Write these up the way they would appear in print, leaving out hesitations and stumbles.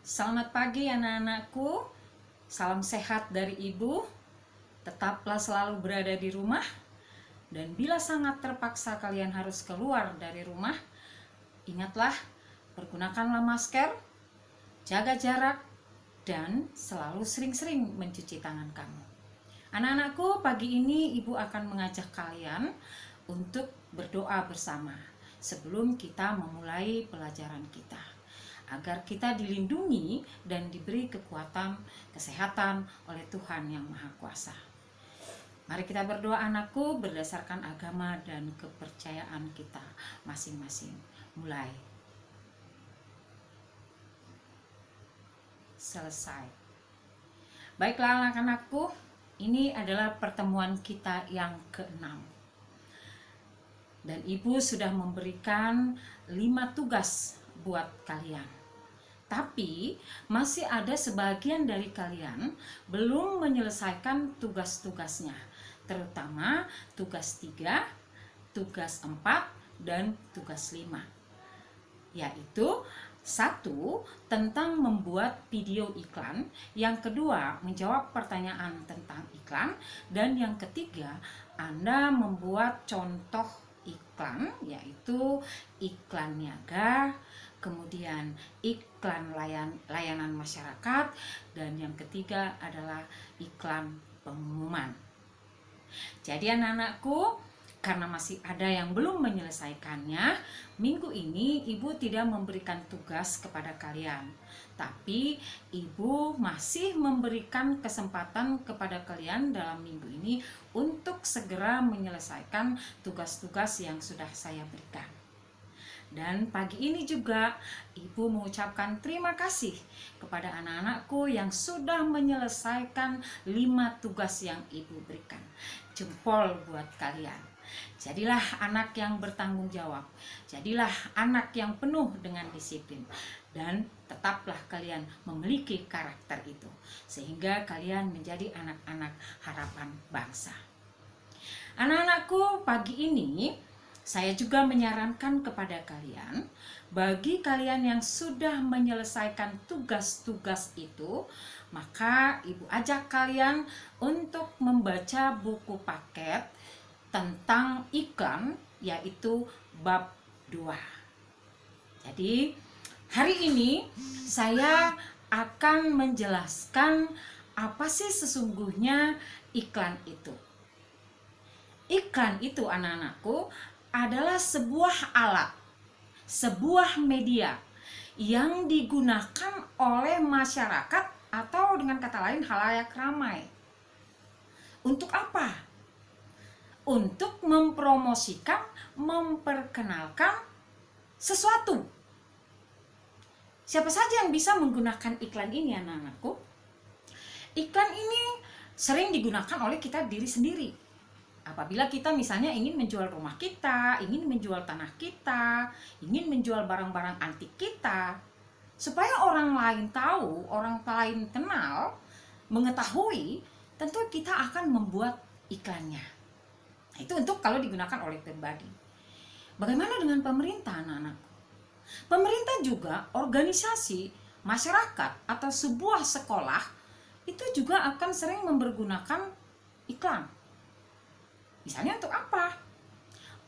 Selamat pagi anak-anakku, salam sehat dari ibu. Tetaplah selalu berada di rumah. Dan bila sangat terpaksa kalian harus keluar dari rumah, ingatlah, pergunakanlah masker, jaga jarak, dan selalu sering-sering mencuci tangan kamu. Anak-anakku, pagi ini ibu akan mengajak kalian untuk berdoa bersama sebelum kita memulai pelajaran kita, agar kita dilindungi dan diberi kekuatan, kesehatan oleh Tuhan yang Maha Kuasa. Mari kita berdoa anakku berdasarkan agama dan kepercayaan kita masing-masing. Mulai. Selesai. Baiklah anak-anakku, ini adalah pertemuan kita yang ke-6. Dan ibu sudah memberikan 5 tugas buat kalian. Tapi masih ada sebagian dari kalian belum menyelesaikan tugas-tugasnya, terutama tugas 3, tugas 4, dan tugas 5. Yaitu 1. Tentang membuat video iklan, yang kedua menjawab pertanyaan tentang iklan, dan yang ketiga Anda membuat contoh iklan, yaitu iklan niaga, kemudian iklan layanan masyarakat, dan yang ketiga adalah iklan pengumuman. Jadi anak-anakku, karena masih ada yang belum menyelesaikannya, minggu ini ibu tidak memberikan tugas kepada kalian, tapi ibu masih memberikan kesempatan kepada kalian dalam minggu ini untuk segera menyelesaikan tugas-tugas yang sudah saya berikan. Dan pagi ini juga ibu mengucapkan terima kasih kepada anak-anakku yang sudah menyelesaikan 5 tugas yang ibu berikan. Jempol buat kalian. Jadilah anak yang bertanggung jawab. Jadilah anak yang penuh dengan disiplin. Dan tetaplah kalian memiliki karakter itu, sehingga kalian menjadi anak-anak harapan bangsa. Anak-anakku, pagi ini saya juga menyarankan kepada kalian, bagi kalian yang sudah menyelesaikan tugas-tugas itu, maka ibu ajak kalian untuk membaca buku paket tentang iklan, yaitu bab 2. Jadi hari ini saya akan menjelaskan apa sih sesungguhnya iklan itu. Iklan itu anak-anakku adalah sebuah alat, sebuah media yang digunakan oleh masyarakat atau dengan kata lain khalayak ramai. Untuk apa? Untuk mempromosikan, memperkenalkan sesuatu. Siapa saja yang bisa menggunakan iklan ini anak-anakku? Iklan ini sering digunakan oleh kita diri sendiri. Apabila kita misalnya ingin menjual rumah kita, ingin menjual tanah kita, ingin menjual barang-barang antik kita, supaya orang lain tahu, orang lain kenal, mengetahui, tentu kita akan membuat iklannya. Itu untuk kalau digunakan oleh pribadi. Bagaimana dengan pemerintah, anak-anakku? Pemerintah juga, organisasi, masyarakat, atau sebuah sekolah itu juga akan sering mempergunakan iklan. Misalnya untuk apa?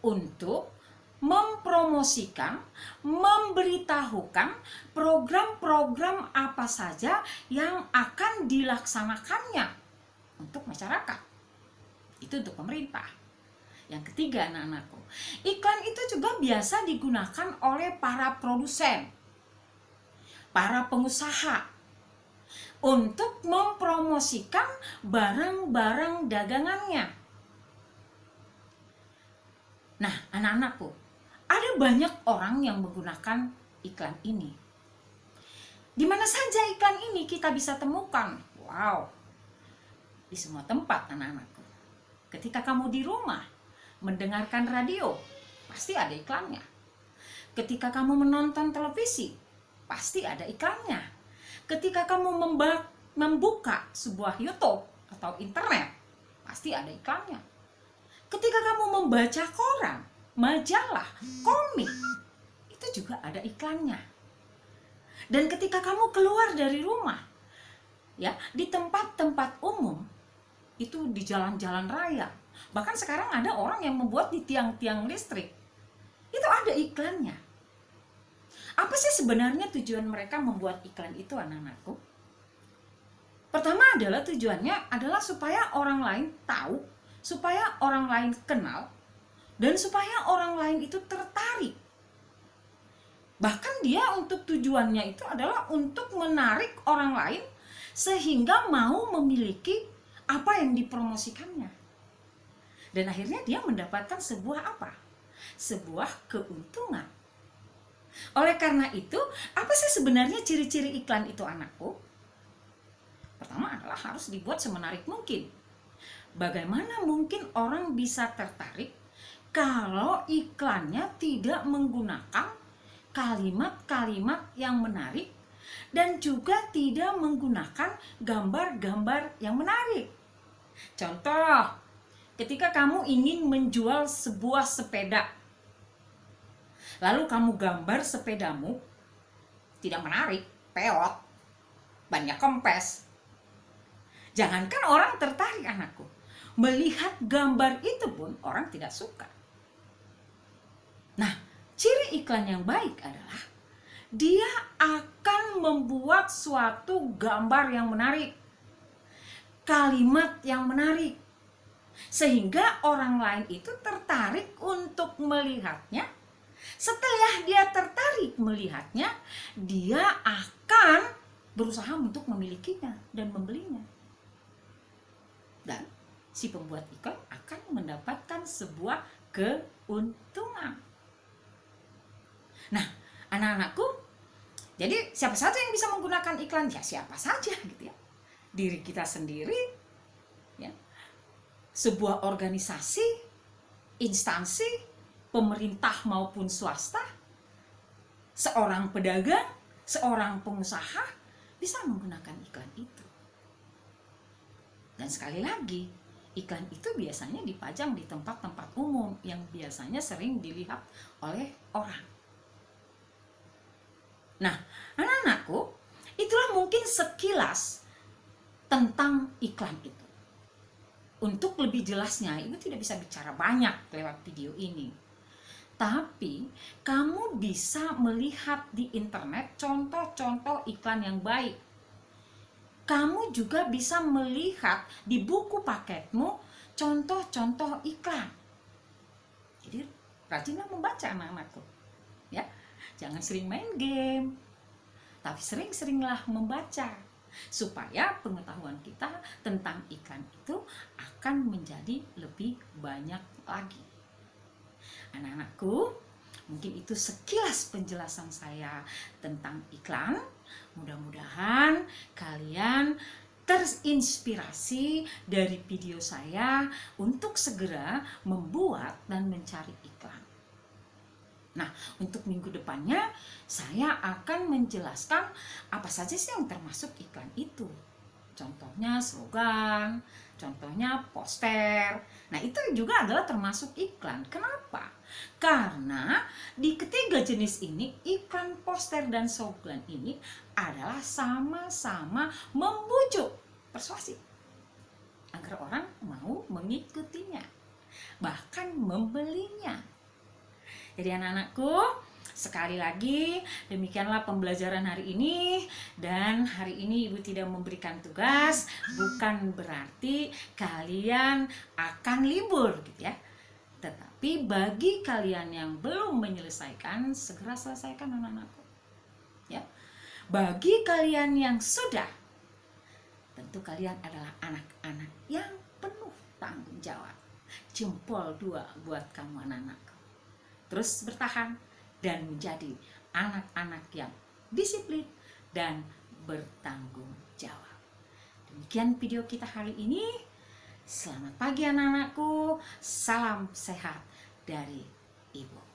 Untuk mempromosikan, memberitahukan program-program apa saja yang akan dilaksanakannya untuk masyarakat. Itu untuk pemerintah. Yang ketiga anak-anakku, iklan itu juga biasa digunakan oleh para produsen, para pengusaha untuk mempromosikan barang-barang dagangannya. Nah, anak-anakku, ada banyak orang yang menggunakan iklan ini. Di mana saja iklan ini kita bisa temukan? Wow, di semua tempat anak-anakku. Ketika kamu di rumah mendengarkan radio, pasti ada iklannya. Ketika kamu menonton televisi, pasti ada iklannya. Ketika kamu membuka sebuah YouTube atau internet, pasti ada iklannya. Ketika kamu membaca koran, majalah, komik, itu juga ada iklannya. Dan ketika kamu keluar dari rumah, ya, di tempat-tempat umum, itu di jalan-jalan raya, bahkan sekarang ada orang yang membuat di tiang-tiang listrik, itu ada iklannya. Apa sih sebenarnya tujuan mereka membuat iklan itu, anak-anakku? Pertama adalah tujuannya adalah supaya orang lain tahu, supaya orang lain kenal, dan supaya orang lain itu tertarik. Bahkan dia untuk tujuannya itu adalah untuk menarik orang lain sehingga mau memiliki apa yang dipromosikannya. Dan akhirnya dia mendapatkan sebuah apa? Sebuah keuntungan. Oleh karena itu, apa sih sebenarnya ciri-ciri iklan itu, anakku? Pertama adalah harus dibuat semenarik mungkin. Bagaimana mungkin orang bisa tertarik kalau iklannya tidak menggunakan kalimat-kalimat yang menarik dan juga tidak menggunakan gambar-gambar yang menarik. Contoh, ketika kamu ingin menjual sebuah sepeda, lalu kamu gambar sepedamu tidak menarik, peot, banyak kempes. Jangankan orang tertarik, anakku, melihat gambar itu pun orang tidak suka. Nah, ciri iklan yang baik adalah dia akan membuat suatu gambar yang menarik, kalimat yang menarik, sehingga orang lain itu tertarik untuk melihatnya. Setelah dia tertarik melihatnya, dia akan berusaha untuk memilikinya dan membelinya. Dan si pembuat iklan akan mendapatkan sebuah keuntungan. Nah, anak-anakku, jadi siapa saja yang bisa menggunakan iklan? Ya siapa saja gitu ya. Diri kita sendiri, ya, sebuah organisasi, instansi, pemerintah maupun swasta, seorang pedagang, seorang pengusaha bisa menggunakan iklan itu. Dan sekali lagi, iklan itu biasanya dipajang di tempat-tempat umum yang biasanya sering dilihat oleh orang. Nah, anak-anakku, itulah mungkin sekilas tentang iklan itu. Untuk lebih jelasnya, Ibu tidak bisa bicara banyak lewat video ini. Tapi, kamu bisa melihat di internet contoh-contoh iklan yang baik. Kamu juga bisa melihat di buku paketmu contoh-contoh iklan. Jadi, rajinlah membaca, anak-anakku. Ya. Jangan sering main game, tapi sering-seringlah membaca, supaya pengetahuan kita tentang iklan itu akan menjadi lebih banyak lagi. Anak-anakku, mungkin itu sekilas penjelasan saya tentang iklan. Mudah-mudahan kalian terinspirasi dari video saya untuk segera membuat dan mencari iklan. Nah, untuk minggu depannya saya akan menjelaskan apa saja sih yang termasuk iklan itu. Contohnya slogan, contohnya poster. Nah, itu juga adalah termasuk iklan. Kenapa? Karena di ketiga jenis ini, iklan, poster, dan slogan ini adalah sama-sama membujuk, persuasif, agar orang mau mengikutinya, bahkan membelinya. Jadi anak-anakku, sekali lagi demikianlah pembelajaran hari ini. Dan hari ini Ibu tidak memberikan tugas, bukan berarti kalian akan libur gitu ya. Tetapi bagi kalian yang belum menyelesaikan, segera selesaikan, anak-anakku. Ya. Bagi kalian yang sudah, tentu kalian adalah anak-anak yang penuh tanggung jawab. Jempol 2 buat kamu, anak-anakku. Terus bertahan dan menjadi anak-anak yang disiplin dan bertanggung jawab. Demikian video kita hari ini. Selamat pagi, anak-anakku. Salam sehat dari Ibu.